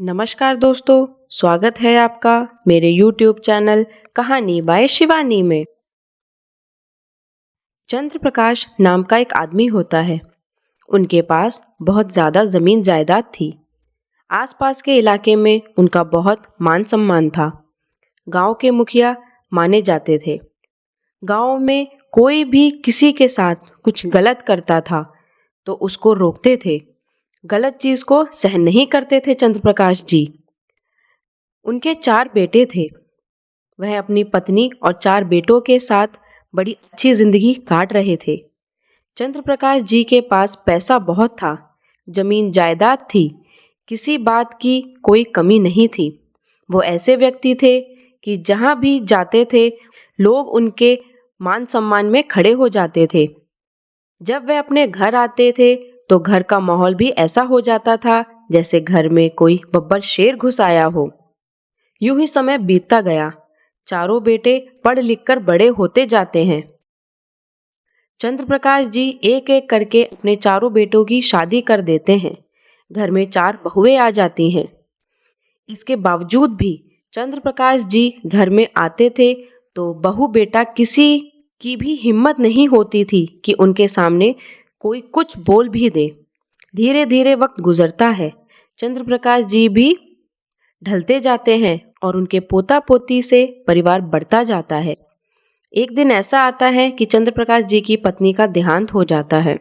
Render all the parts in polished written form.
नमस्कार दोस्तों, स्वागत है आपका मेरे YouTube चैनल कहानी बाय शिवानी में। चंद्र प्रकाश नाम का एक आदमी होता है। उनके पास बहुत ज्यादा जमीन जायदाद थी। आसपास के इलाके में उनका बहुत मान सम्मान था। गांव के मुखिया माने जाते थे। गांव में कोई भी किसी के साथ कुछ गलत करता था तो उसको रोकते थे। गलत चीज को सहन नहीं करते थे चंद्र प्रकाश जी। उनके 4 बेटे थे। वह अपनी पत्नी और 4 बेटों के साथ बड़ी अच्छी जिंदगी काट रहे थे। चंद्र प्रकाश जी के पास पैसा बहुत था, जमीन जायदाद थी, किसी बात की कोई कमी नहीं थी। वो ऐसे व्यक्ति थे कि जहां भी जाते थे लोग उनके मान सम्मान में खड़े हो जाते थे। जब वह अपने घर आते थे तो घर का माहौल भी ऐसा हो जाता था जैसे घर में कोई बब्बर शेर घुस आया हो। यूं ही समय बीतता गया। चारों बेटे पढ़ लिख कर बड़े होते जाते हैं। चंद्र प्रकाश जी एक एक करके अपने चारों बेटों की शादी कर देते हैं। घर में 4 बहुएं आ जाती हैं। इसके बावजूद भी चंद्र प्रकाश जी घर में आते थे तो बहू बेटा किसी की भी हिम्मत नहीं होती थी कि उनके सामने कोई कुछ बोल भी दे। धीरे धीरे वक्त गुजरता है। चंद्र प्रकाश जी भी ढलते जाते हैं और उनके पोता पोती से परिवार बढ़ता जाता है। एक दिन ऐसा आता है कि चंद्र प्रकाश जी की पत्नी का देहांत हो जाता है।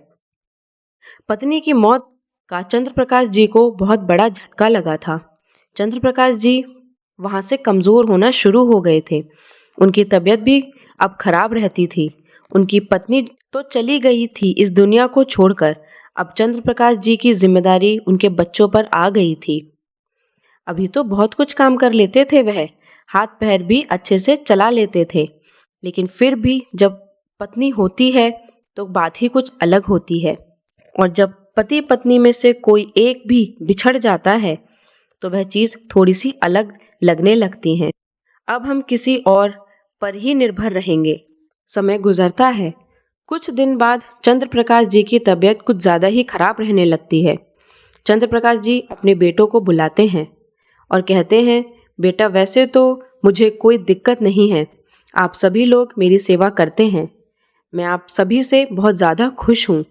पत्नी की मौत का चंद्र प्रकाश जी को बहुत बड़ा झटका लगा था। चंद्र प्रकाश जी वहां से कमजोर होना शुरू हो गए थे। उनकी तबीयत भी अब खराब रहती थी। उनकी पत्नी तो चली गई थी इस दुनिया को छोड़कर। अब चंद्र प्रकाश जी की जिम्मेदारी उनके बच्चों पर आ गई थी। अभी तो बहुत कुछ काम कर लेते थे वह, हाथ पैर भी अच्छे से चला लेते थे, लेकिन फिर भी जब पत्नी होती है तो बात ही कुछ अलग होती है। और जब पति पत्नी में से कोई एक भी बिछड़ जाता है तो वह चीज थोड़ी सी अलग लगने लगती है। अब हम किसी और पर ही निर्भर रहेंगे। समय गुजरता है। कुछ दिन बाद चंद्र प्रकाश जी की तबीयत कुछ ज्यादा ही खराब रहने लगती है। चंद्र प्रकाश जी अपने बेटों को बुलाते हैं और कहते हैं, बेटा वैसे तो मुझे कोई दिक्कत नहीं है, आप सभी लोग मेरी सेवा करते हैं, मैं आप सभी से बहुत ज़्यादा खुश हूँ,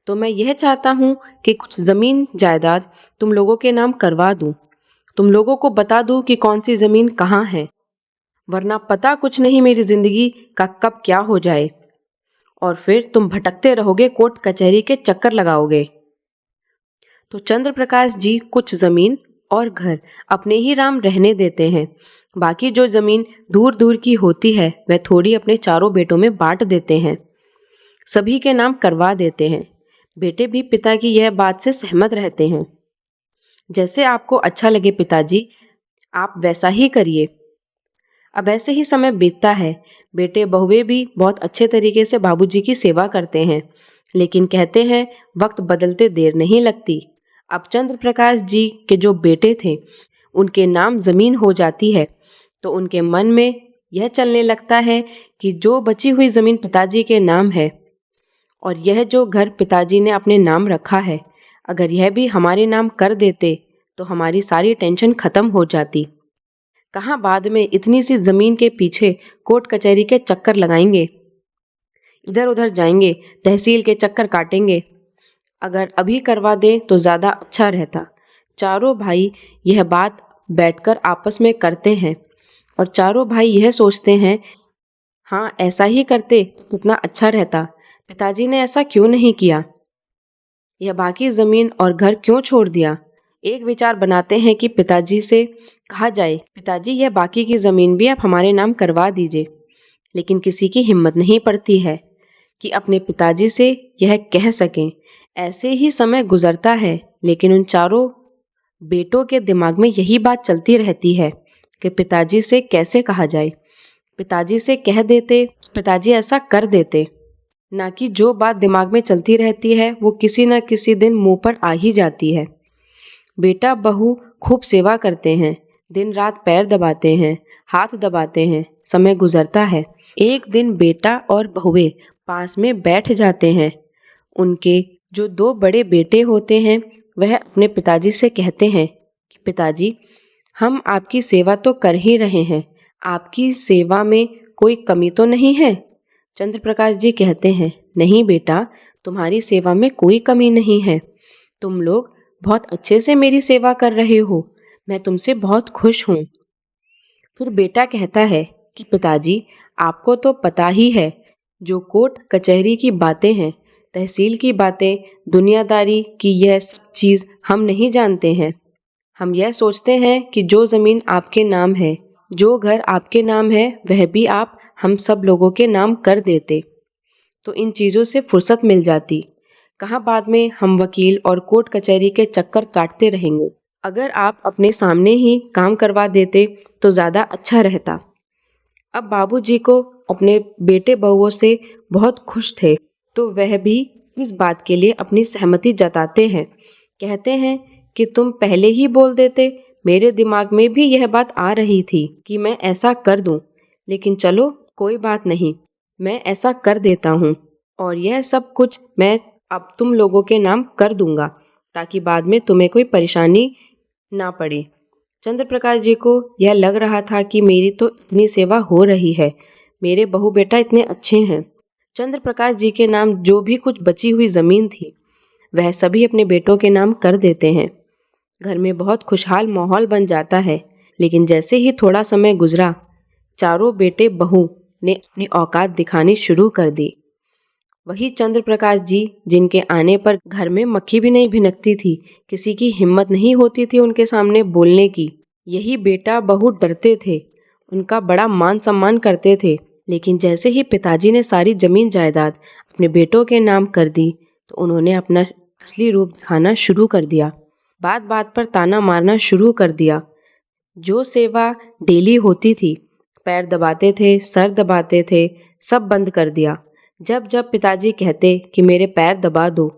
तो मैं यह चाहता हूँ कि कुछ ज़मीन जायदाद तुम लोगों के नाम करवा दूँ। तुम लोगों को बता दूँ कि कौन सी ज़मीन कहाँ है, वरना पता कुछ नहीं मेरी ज़िंदगी का कब क्या हो जाए और फिर तुम भटकते रहोगे, कोर्ट कचहरी के चक्कर लगाओगे। तो चंद्र प्रकाश जी कुछ ज़मीन और घर अपने ही नाम रहने देते हैं। बाकी जो जमीन दूर दूर की होती है वह थोड़ी अपने चारों बेटों में बांट देते हैं। सभी के नाम करवा देते हैं। बेटे भी पिता की यह बात से सहमत रहते हैं। जैसे आपको अच्छा लगे पिताजी, आप वैसा ही करिए। अब ऐसे ही समय बीतता है। बेटे बहुएं भी बहुत अच्छे तरीके से बाबूजी की सेवा करते हैं, लेकिन कहते हैं वक्त बदलते देर नहीं लगती। अब चंद्र प्रकाश जी के जो बेटे थे उनके नाम जमीन हो जाती है तो उनके मन में यह चलने लगता है कि जो बची हुई जमीन पिताजी के नाम है और यह जो घर पिताजी ने अपने नाम रखा है, अगर यह भी हमारे नाम कर देते तो हमारी सारी टेंशन खत्म हो जाती। कहाँ बाद में इतनी सी जमीन के पीछे कोर्ट कचहरी के चक्कर लगाएंगे, इधर उधर जाएंगे, तहसील के चक्कर काटेंगे। अगर अभी करवा दें तो ज्यादा अच्छा रहता। चारों भाई यह बात बैठकर आपस में करते हैं और चारों भाई यह सोचते हैं, हाँ ऐसा ही करते कितना अच्छा रहता, पिताजी ने ऐसा क्यों नहीं किया, यह बाकी जमीन और घर क्यों छोड़ दिया। एक विचार बनाते हैं कि पिताजी से कहा जाए, पिताजी यह बाकी की जमीन भी आप हमारे नाम करवा दीजिए। लेकिन किसी की हिम्मत नहीं पड़ती है कि अपने पिताजी से यह कह सकें। ऐसे ही समय गुजरता है, लेकिन उन चारों बेटों के दिमाग में यही बात चलती रहती है कि पिताजी से कैसे कहा जाए। पिताजी से कह देते, पिताजी ऐसा कर देते। ना कि जो बात दिमाग में चलती रहती है वो किसी न किसी दिन मुंह पर आ ही जाती है। बेटा बहू खूब सेवा करते हैं, दिन रात पैर दबाते हैं, हाथ दबाते हैं। समय गुजरता है। एक दिन बेटा और बहुएं पास में बैठ जाते हैं। उनके जो 2 बड़े बेटे होते हैं वह अपने पिताजी से कहते हैं कि पिताजी, हम आपकी सेवा तो कर ही रहे हैं, आपकी सेवा में कोई कमी तो नहीं है? चंद्र प्रकाश जी कहते हैं, नहीं बेटा, तुम्हारी सेवा में कोई कमी नहीं है। तुम लोग बहुत अच्छे से मेरी सेवा कर रहे हो, मैं तुमसे बहुत खुश हूँ। फिर बेटा कहता है कि पिताजी, आपको तो पता ही है, जो कोर्ट कचहरी की बातें हैं, तहसील की बातें, दुनियादारी की, यह सब चीज हम नहीं जानते हैं। हम यह सोचते हैं कि जो जमीन आपके नाम है, जो घर आपके नाम है, वह भी आप हम सब लोगों के नाम कर देते, तो इन चीजों से फुर्सत मिल जाती। कहाँ बाद में हम वकील और कोर्ट कचहरी के चक्कर काटते रहेंगे। अगर आप अपने सामने ही काम करवा देते तो ज्यादा अच्छा रहता। अब बाबूजी को अपने बेटे बहुओं से बहुत खुश थे, तो वह भी इस बात के लिए अपनी सहमति जताते हैं। कहते हैं कि तुम पहले ही बोल देते, मेरे दिमाग में भी यह बात आ रही थी कि मैं ऐसा कर दूं, लेकिन चलो कोई बात नहीं, मैं ऐसा कर देता हूँ और यह सब कुछ मैं अब तुम लोगों के नाम कर दूंगा, ताकि बाद में तुम्हें कोई परेशानी ना पड़े। चंद्र प्रकाश जी को यह लग रहा था कि मेरी तो इतनी सेवा हो रही है, मेरे बहू बेटा इतने अच्छे हैं। चंद्र प्रकाश जी के नाम जो भी कुछ बची हुई जमीन थी, वह सभी अपने बेटों के नाम कर देते हैं। घर में बहुत खुशहाल माहौल बन जाता है। लेकिन जैसे ही थोड़ा समय गुजरा, चारों बेटे बहू ने अपनी औकात दिखानी शुरू कर दी। वही चंद्र प्रकाश जी जिनके आने पर घर में मक्खी भी नहीं भिनकती थी, किसी की हिम्मत नहीं होती थी उनके सामने बोलने की। यही बेटा बहू डरते थे, उनका बड़ा मान सम्मान करते थे। लेकिन जैसे ही पिताजी ने सारी जमीन जायदाद अपने बेटों के नाम कर दी, तो उन्होंने अपना असली रूप दिखाना शुरू कर दिया। बात बात पर ताना मारना शुरू कर दिया। जो सेवा डेली होती थी, पैर दबाते थे, सर दबाते थे, सब बंद कर दिया। जब जब पिताजी कहते कि मेरे पैर दबा दो,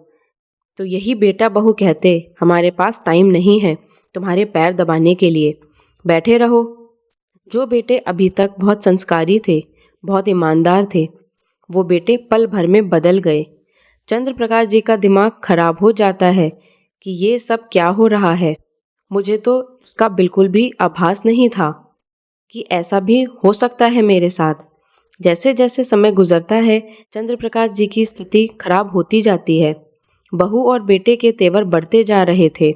तो यही बेटा बहू कहते, हमारे पास टाइम नहीं है तुम्हारे पैर दबाने के लिए, बैठे रहो। जो बेटे अभी तक बहुत संस्कारी थे, बहुत ईमानदार थे, वो बेटे पल भर में बदल गए। चंद्र प्रकाश जी का दिमाग खराब हो जाता है कि ये सब क्या हो रहा है। मुझे तो इसका बिल्कुल भी आभास नहीं था कि ऐसा भी हो सकता है मेरे साथ। जैसे जैसे समय गुजरता है, चंद्र प्रकाश जी की स्थिति खराब होती जाती है। बहू और बेटे के तेवर बढ़ते जा रहे थे।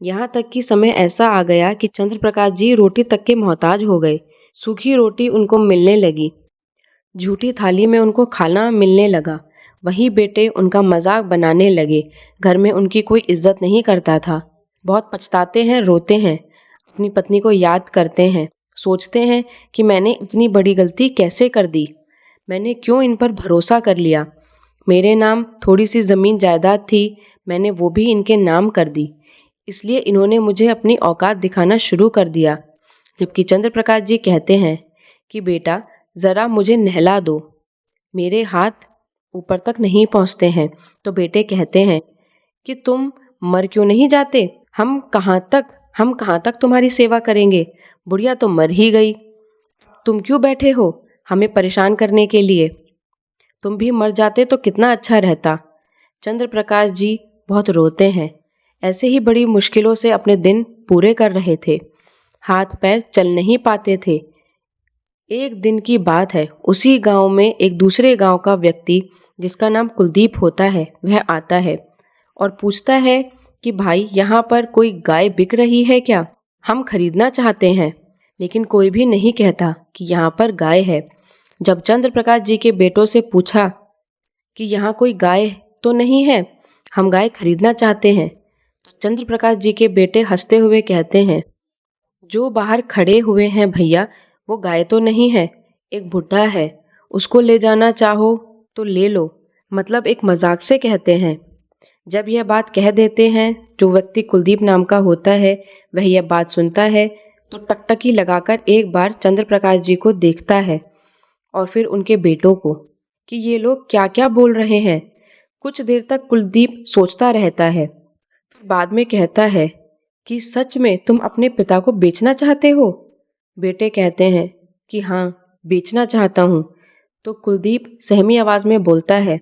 यहाँ तक कि समय ऐसा आ गया कि चंद्र प्रकाश जी रोटी तक के मोहताज हो गए। सूखी रोटी उनको मिलने लगी, झूठी थाली में उनको खाना मिलने लगा। वही बेटे उनका मजाक बनाने लगे। घर में उनकी कोई इज्जत नहीं करता था। बहुत पछताते हैं, रोते हैं, अपनी पत्नी को याद करते हैं, सोचते हैं कि मैंने इतनी बड़ी गलती कैसे कर दी, मैंने क्यों इन पर भरोसा कर लिया। मेरे नाम थोड़ी सी जमीन जायदाद थी, मैंने वो भी इनके नाम कर दी, इसलिए इन्होंने मुझे अपनी औकात दिखाना शुरू कर दिया। जबकि चंद्र प्रकाश जी कहते हैं कि बेटा जरा मुझे नहला दो, मेरे हाथ ऊपर तक नहीं पहुंचते हैं। तो बेटे कहते हैं कि तुम मर क्यों नहीं जाते, हम कहाँ तक तुम्हारी सेवा करेंगे, बुढ़िया तो मर ही गई, तुम क्यों बैठे हो हमें परेशान करने के लिए, तुम भी मर जाते तो कितना अच्छा रहता। चंद्र प्रकाश जी बहुत रोते हैं। ऐसे ही बड़ी मुश्किलों से अपने दिन पूरे कर रहे थे, हाथ पैर चल नहीं पाते थे। एक दिन की बात है, उसी गांव में एक दूसरे गांव का व्यक्ति जिसका नाम कुलदीप होता है, वह आता है और पूछता है कि भाई यहाँ पर कोई गाय बिक रही है क्या, हम खरीदना चाहते हैं। लेकिन कोई भी नहीं कहता कि यहाँ पर गाय है। जब चंद्र प्रकाश जी के बेटों से पूछा कि यहाँ कोई गाय तो नहीं है, हम गाय खरीदना चाहते हैं, तो चंद्र प्रकाश जी के बेटे हंसते हुए कहते हैं, जो बाहर खड़े हुए हैं भैया, वो गाय तो नहीं है, एक बुढ़ा है, उसको ले जाना चाहो तो ले लो, मतलब एक मजाक से कहते हैं। जब यह बात कह देते हैं, जो व्यक्ति कुलदीप नाम का होता है, वह यह बात सुनता है तो टकटकी लगाकर एक बार चंद्र प्रकाश जी को देखता है और फिर उनके बेटों को कि ये लोग क्या क्या बोल रहे हैं। कुछ देर तक कुलदीप सोचता रहता है, फिर बाद में कहता है कि सच में तुम अपने पिता को बेचना चाहते हो। बेटे कहते हैं कि हाँ, बेचना चाहता हूँ। तो कुलदीप सहमी आवाज में बोलता है,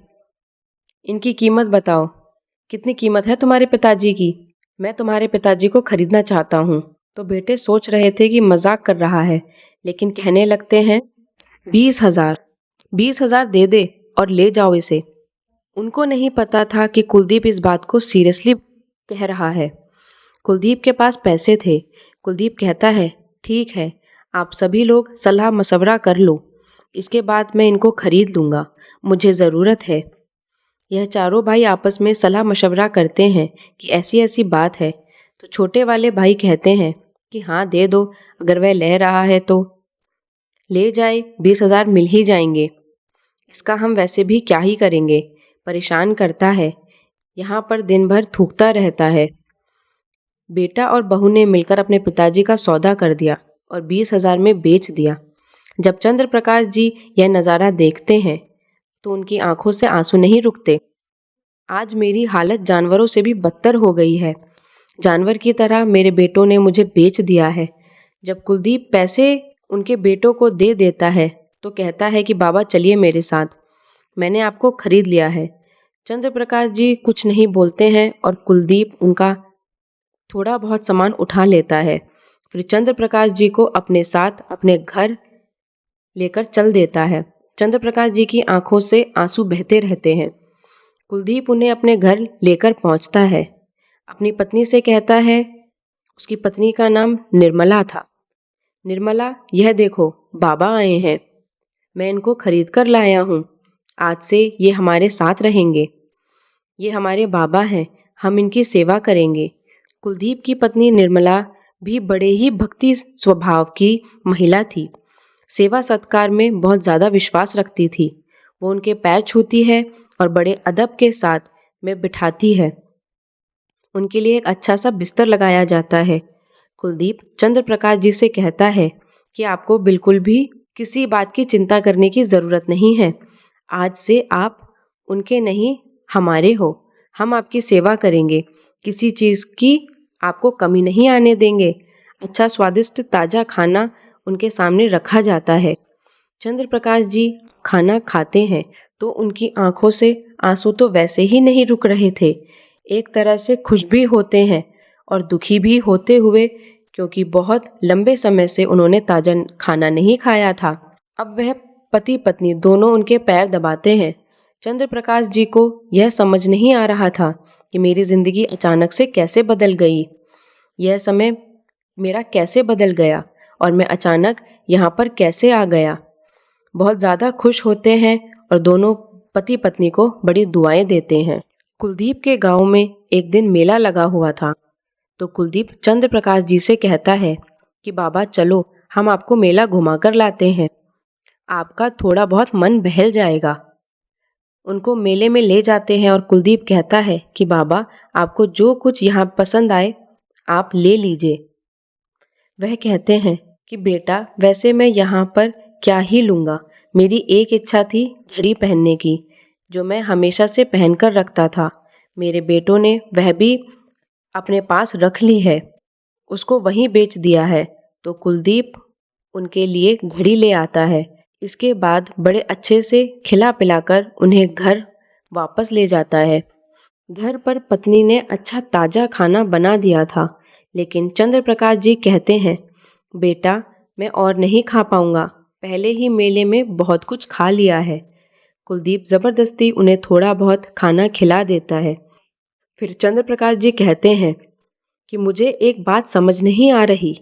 इनकी कीमत बताओ, कितनी कीमत है तुम्हारे पिताजी की। मैं तुम्हारे पिताजी को खरीदना चाहता हूँ। तो बेटे सोच रहे थे कि मजाक कर रहा है, लेकिन कहने लगते हैं 20,000। 20,000 दे दे और ले जाओ इसे। उनको नहीं पता था कि कुलदीप इस बात को सीरियसली कह रहा है। कुलदीप के पास पैसे थे। कुलदीप कहता है, ठीक है, आप सभी लोग सलाह मशवरा कर लो, इसके बाद मैं इनको खरीद लूंगा, मुझे ज़रूरत है। यह चारों भाई आपस में सलाह मशवरा करते हैं कि ऐसी ऐसी बात है। तो छोटे वाले भाई कहते हैं कि हाँ दे दो, अगर वह ले रहा है तो ले जाए, 20,000 मिल ही जाएंगे। इसका हम वैसे भी क्या ही करेंगे, परेशान करता है, यहाँ पर दिन भर थूकता रहता है। बेटा और बहू ने मिलकर अपने पिताजी का सौदा कर दिया और 20,000 में बेच दिया। जब चंद्र प्रकाश जी यह नज़ारा देखते हैं तो उनकी आंखों से आंसू नहीं रुकते। आज मेरी हालत जानवरों से भी बदतर हो गई है। जानवर की तरह मेरे बेटों ने मुझे बेच दिया है। जब कुलदीप पैसे उनके बेटों को दे देता है तो कहता है कि बाबा चलिए मेरे साथ, मैंने आपको खरीद लिया है। चंद्र प्रकाश जी कुछ नहीं बोलते हैं और कुलदीप उनका थोड़ा बहुत सामान उठा लेता है। फिर चंद्र प्रकाश जी को अपने साथ अपने घर लेकर चल देता है। चंद्र प्रकाश जी की आंखों से आंसू बहते रहते हैं। कुलदीप उन्हें अपने घर लेकर पहुंचता है। अपनी पत्नी से कहता है, उसकी पत्नी का नाम निर्मला था। निर्मला, यह देखो बाबा आए हैं, मैं इनको खरीद कर लाया हूँ। आज से ये हमारे साथ रहेंगे। ये हमारे बाबा हैं, हम इनकी सेवा करेंगे। कुलदीप की पत्नी निर्मला भी बड़े ही भक्ति स्वभाव की महिला थी। सेवा सत्कार में बहुत ज़्यादा विश्वास रखती थी। वो उनके पैर छूती है और बड़े अदब के साथ में बिठाती है। उनके लिए एक अच्छा सा बिस्तर लगाया जाता है। कुलदीप चंद्र प्रकाश जी से कहता है कि आपको बिल्कुल भी किसी बात की चिंता करने की ज़रूरत नहीं है। आज से आप उनके नहीं हमारे हो। हम आपकी सेवा करेंगे, किसी चीज़ की आपको कमी नहीं आने देंगे। अच्छा स्वादिष्ट ताज़ा खाना उनके सामने रखा जाता है। चंद्र प्रकाश जी खाना खाते हैं तो उनकी आंखों से आंसू तो वैसे ही नहीं रुक रहे थे। एक तरह से खुश भी होते हैं और दुखी भी होते हुए, क्योंकि बहुत लंबे समय से उन्होंने ताजा खाना नहीं खाया था। अब वह पति पत्नी दोनों उनके पैर दबाते हैं। चंद्र प्रकाश जी को यह समझ नहीं आ रहा था कि मेरी जिंदगी अचानक से कैसे बदल गई। यह समय मेरा कैसे बदल गया और मैं अचानक यहाँ पर कैसे आ गया। बहुत ज़्यादा खुश होते हैं और दोनों पति पत्नी को बड़ी दुआएं देते हैं। कुलदीप के गांव में एक दिन मेला लगा हुआ था। तो कुलदीप चंद्र प्रकाश जी से कहता है कि बाबा चलो, हम आपको मेला घुमा कर लाते हैं, आपका थोड़ा बहुत मन बहल जाएगा। उनको मेले में ले जाते हैं और कुलदीप कहता है कि बाबा आपको जो कुछ यहाँ पसंद आए आप ले लीजिए। वह कहते हैं कि बेटा वैसे मैं यहाँ पर क्या ही लूँगा, मेरी एक इच्छा थी घड़ी पहनने की, जो मैं हमेशा से पहनकर रखता था। मेरे बेटों ने वह भी अपने पास रख ली है, उसको वहीं बेच दिया है। तो कुलदीप उनके लिए घड़ी ले आता है। इसके बाद बड़े अच्छे से खिला पिलाकर उन्हें घर वापस ले जाता है। घर पर पत्नी ने अच्छा ताजा खाना बना दिया था, लेकिन चंद्र प्रकाश जी कहते हैं बेटा मैं और नहीं खा पाऊंगा, पहले ही मेले में बहुत कुछ खा लिया है। कुलदीप जबरदस्ती उन्हें थोड़ा बहुत खाना खिला देता है। फिर चंद्र प्रकाश जी कहते हैं कि मुझे एक बात समझ नहीं आ रही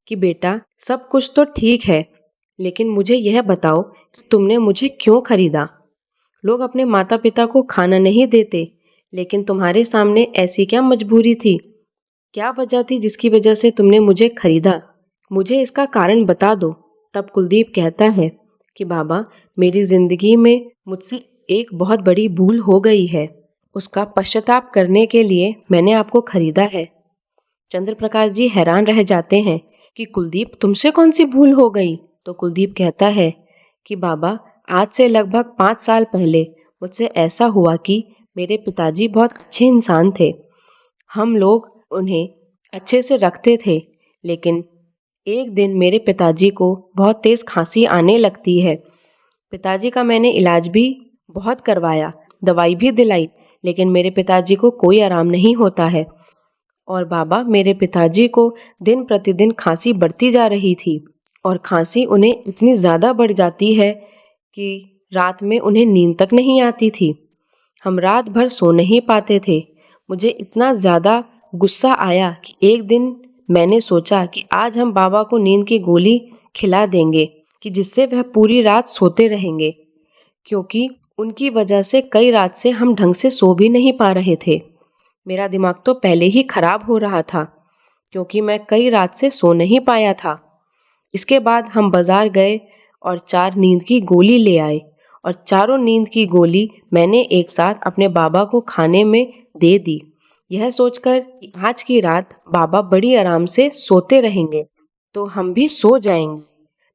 कि बेटा सब कुछ तो ठीक है, लेकिन मुझे यह बताओ कि तुमने मुझे क्यों खरीदा। लोग अपने माता पिता को खाना नहीं देते, लेकिन तुम्हारे सामने ऐसी क्या मजबूरी थी, क्या वजह थी जिसकी वजह से तुमने मुझे खरीदा, मुझे इसका कारण बता दो। तब कुलदीप कहता है कि बाबा मेरी जिंदगी में मुझसे एक बहुत बड़ी भूल हो गई है, उसका पश्चाताप करने के लिए मैंने आपको खरीदा है। चंद्र प्रकाश जी हैरान रह जाते हैं कि कुलदीप तुमसे कौन सी भूल हो गई। तो कुलदीप कहता है कि बाबा आज से लगभग 5 साल पहले मुझसे ऐसा हुआ कि मेरे पिताजी बहुत अच्छे इंसान थे, हम लोग उन्हें अच्छे से रखते थे, लेकिन एक दिन मेरे पिताजी को बहुत तेज खांसी आने लगती है। पिताजी का मैंने इलाज भी बहुत करवाया, दवाई भी दिलाई, लेकिन मेरे पिताजी को कोई आराम नहीं होता है। और बाबा मेरे पिताजी को दिन प्रतिदिन खांसी बढ़ती जा रही थी और खांसी उन्हें इतनी ज़्यादा बढ़ जाती है कि रात में उन्हें नींद तक नहीं आती थी। हम रात भर सो नहीं पाते थे। मुझे इतना ज़्यादा गुस्सा आया कि एक दिन मैंने सोचा कि आज हम बाबा को नींद की गोली खिला देंगे कि जिससे वह पूरी रात सोते रहेंगे, क्योंकि उनकी वजह से कई रात से हम ढंग से सो भी नहीं पा रहे थे। मेरा दिमाग तो पहले ही खराब हो रहा था क्योंकि मैं कई रात से सो नहीं पाया था। इसके बाद हम बाजार गए और 4 नींद की गोली ले आए और चारों नींद की गोली मैंने एक साथ अपने बाबा को खाने में दे दी, यह सोचकर कि आज की रात बाबा बड़ी आराम से सोते रहेंगे तो हम भी सो जाएंगे।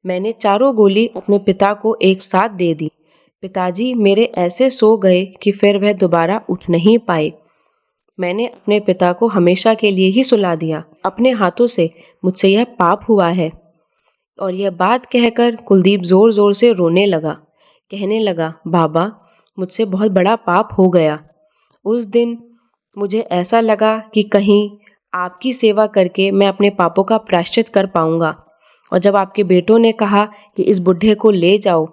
मैंने चारों गोली अपने पिता को एक साथ दे दी। पिताजी मेरे ऐसे सो गए कि फिर वह दोबारा उठ नहीं पाए। मैंने अपने पिता को हमेशा के लिए ही सुला दिया। अपने हाथों से मुझसे यह पाप हुआ है। और यह बात कहकर कुलदीप जोर जोर से रोने लगा। कहने लगा, बाबा मुझसे बहुत बड़ा पाप हो गया। उस दिन मुझे ऐसा लगा कि कहीं आपकी सेवा करके मैं अपने पापों का प्रायश्चित कर पाऊंगा। और जब आपके बेटों ने कहा कि इस बुढ़े को ले जाओ,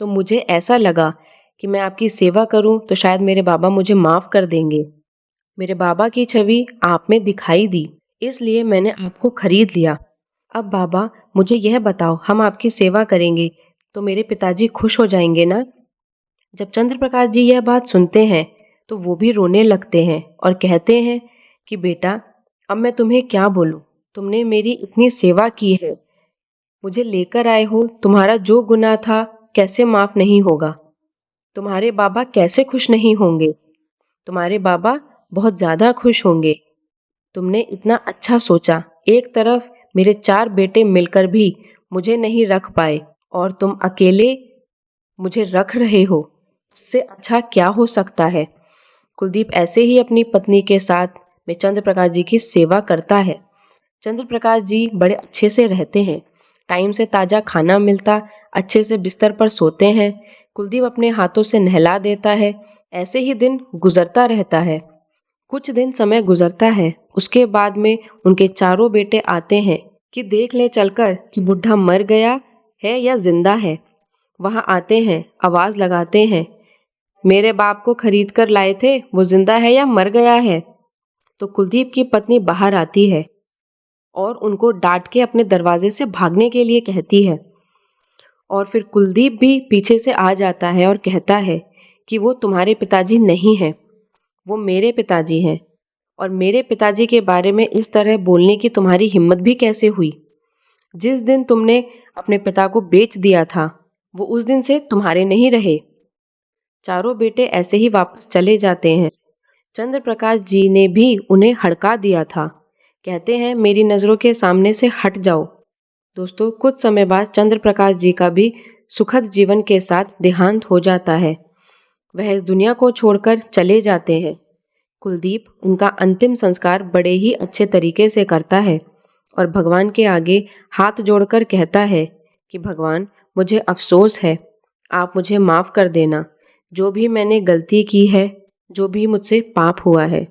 तो मुझे ऐसा लगा कि मैं आपकी सेवा करूं तो शायद मेरे बाबा मुझे माफ कर देंगे। मेरे बाबा की छवि आप में दिखाई दी, इसलिए मैंने आपको खरीद लिया। अब बाबा मुझे यह बताओ, हम आपकी सेवा करेंगे तो मेरे पिताजी खुश हो जाएंगे ना? जब चंद्र प्रकाश जी यह बात सुनते हैं तो वो भी रोने लगते हैं और कहते हैं कि बेटा, अब मैं तुम्हें क्या बोलूं, तुमने मेरी इतनी सेवा की है, मुझे लेकर आए हो, तुम्हारा जो गुनाह था कैसे माफ नहीं होगा? तुम्हारे बाबा कैसे खुश नहीं होंगे? तुम्हारे बाबा बहुत ज्यादा खुश होंगे। तुमने इतना अच्छा सोचा। एक तरफ मेरे 4 बेटे मिलकर भी मुझे नहीं रख पाए और तुम अकेले मुझे रख रहे हो। इससे अच्छा क्या हो सकता है? कुलदीप ऐसे ही अपनी पत्नी के साथ में चंद्र प्रकाश जी की सेवा करता है। चंद्र प्रकाश जी बड़े अच्छे से रहते हैं। टाइम से ताजा खाना मिलता, अच्छे से बिस्तर पर सोते हैं। कुलदीप अपने हाथों से नहला देता है। ऐसे ही दिन गुजरता रहता है। कुछ दिन समय गुजरता है। उसके बाद में उनके चारों बेटे आते हैं कि देख ले चलकर कि बुढ़ा मर गया है या जिंदा है। वहां आते हैं, आवाज लगाते हैं, मेरे बाप को खरीद कर लाए थे, वो जिंदा है या मर गया है? तो कुलदीप की पत्नी बाहर आती है और उनको डांट के अपने दरवाजे से भागने के लिए कहती है। और फिर कुलदीप भी पीछे से आ जाता है और कहता है कि वो तुम्हारे पिताजी नहीं हैं, वो मेरे पिताजी हैं। और मेरे पिताजी के बारे में इस तरह बोलने की तुम्हारी हिम्मत भी कैसे हुई? जिस दिन तुमने अपने पिता को बेच दिया था, वो उस दिन से तुम्हारे नहीं रहे। चारों बेटे ऐसे ही वापस चले जाते हैं। चंद्र प्रकाश जी ने भी उन्हें हड़का दिया था। कहते हैं, मेरी नजरों के सामने से हट जाओ। दोस्तों, कुछ समय बाद चंद्र प्रकाश जी का भी सुखद जीवन के साथ देहांत हो जाता है। वह इस दुनिया को छोड़कर चले जाते हैं। कुलदीप उनका अंतिम संस्कार बड़े ही अच्छे तरीके से करता है और भगवान के आगे हाथ जोड़कर कहता है कि भगवान, मुझे अफसोस है, आप मुझे माफ कर देना। जो भी मैंने गलती की है, जो भी मुझसे पाप हुआ है।